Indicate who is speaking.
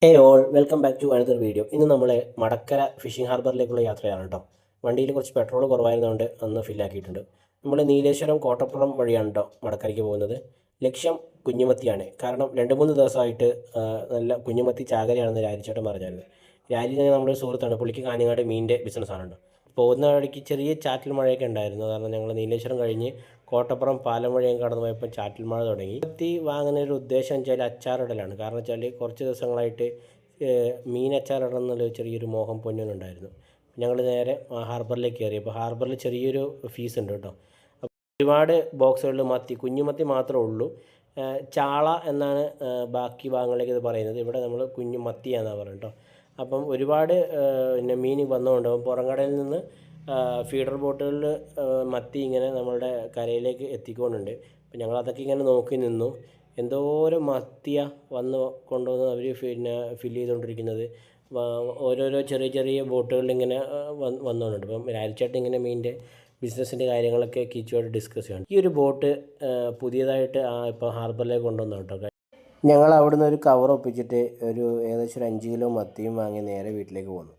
Speaker 1: All welcome back to another video. ഇന്ന് നമ്മൾ Madakkara phishing ഹാർബറിലേക്കുള്ള യാത്രയാണ് കേട്ടോ. വണ്ടിയിൽ കുറച്ച് പെട്രോൾ കുറവായതുകൊണ്ട് അന്ന് ഫില്ലാക്കിയിട്ടുണ്ട്. നമ്മൾ നീലേശ്വരം കോട്ടപ്പുറം വഴിയാണ് കേട്ടോ മടക്കരയ്ക്ക് പോകുന്നത്. ലക്ഷ്യം കുഞ്ഞുമത്തിയാണ്. കാരണം 2-3 ദിവസമായിട്ട് നല്ല കുഞ്ഞുമത്തി ചാകരയാണെന്ന് രാജിച്ചേട്ടൻ പറഞ്ഞായിരുന്നു. രാജി നമ്മുടെ സുഹൃത്താണ്. പുള്ളിക്ക് കാഞ്ഞങ്ങാട് മീനിൻ്റെ ബിസിനസ്സാണ് കേട്ടോ. പോകുന്ന വഴിക്ക് ചെറിയ ചാറ്റൽ മഴയൊക്കെ ഉണ്ടായിരുന്നു. കാരണം ഞങ്ങൾ നീലേശ്വരം കഴിഞ്ഞ് കോട്ടപ്പുറം പാലം വഴിയും കടന്നു പോയപ്പോൾ ചാറ്റൽ മഴ തുടങ്ങി. മത്തി വാങ്ങുന്നൊരു ഉദ്ദേശം വെച്ചാൽ അച്ചാറിടലാണ്. കാരണം വെച്ചാൽ കുറച്ച് ദിവസങ്ങളായിട്ട് മീൻ അച്ചാറിടണം എന്നുള്ള ചെറിയൊരു മോഹം പൊന്നുണ്ടായിരുന്നു. ഞങ്ങൾ നേരെ ഹാർബറിലേക്ക് കയറി. അപ്പോൾ ഹാർബറിൽ ചെറിയൊരു ഫീസ് ഉണ്ട് കേട്ടോ. ഒരുപാട് ബോക്സുകളിൽ മത്തി, കുഞ്ഞുമത്തി മാത്രമേ ഉള്ളൂ. ചാള എന്നാണ് ബാക്കി ഭാഗങ്ങളിലേക്ക് ഇത് പറയുന്നത്. ഇവിടെ നമ്മൾ കുഞ്ഞു മത്തിയാണെന്നാണ് പറയുന്നത് കേട്ടോ. അപ്പം ഒരുപാട് പിന്നെ മീൻ വന്നുകൊണ്ട് പുറംകടലിൽ നിന്ന് ഫീഡർ ബോട്ടുകളിൽ മത്തി ഇങ്ങനെ നമ്മളുടെ കരയിലേക്ക് എത്തിക്കൊണ്ടുണ്ട്. അപ്പം ഞങ്ങളതൊക്കെ ഇങ്ങനെ നോക്കി നിന്നു. എന്തോരം മത്തിയ വന്ന് കൊണ്ടുവന്ന് അവർ പിന്നെ ഫില്ല് ചെയ്തുകൊണ്ടിരിക്കുന്നത്. ഓരോരോ ചെറിയ ചെറിയ ബോട്ടുകളിൽ ഇങ്ങനെ വന്നുകൊണ്ടുണ്ട്. അപ്പം രാജചേട്ടൻ ഇങ്ങനെ മീനിൻ്റെ ബിസിനസ്സിൻ്റെ കാര്യങ്ങളൊക്കെ കിച്ചുമായിട്ട് ഡിസ്കസ് ചെയ്യണം. ഈ ഒരു ബോട്ട് പുതിയതായിട്ട് ഇപ്പോൾ ഹാർബറിലേക്ക് കൊണ്ടുവന്നു കേട്ടോ. ഞങ്ങൾ അവിടുന്ന് ഒരു കവർ ഒപ്പിച്ചിട്ട് ഏകദേശം ഒരു 5 കിലോ മത്തിയും വാങ്ങി നേരെ വീട്ടിലേക്ക് പോന്നു.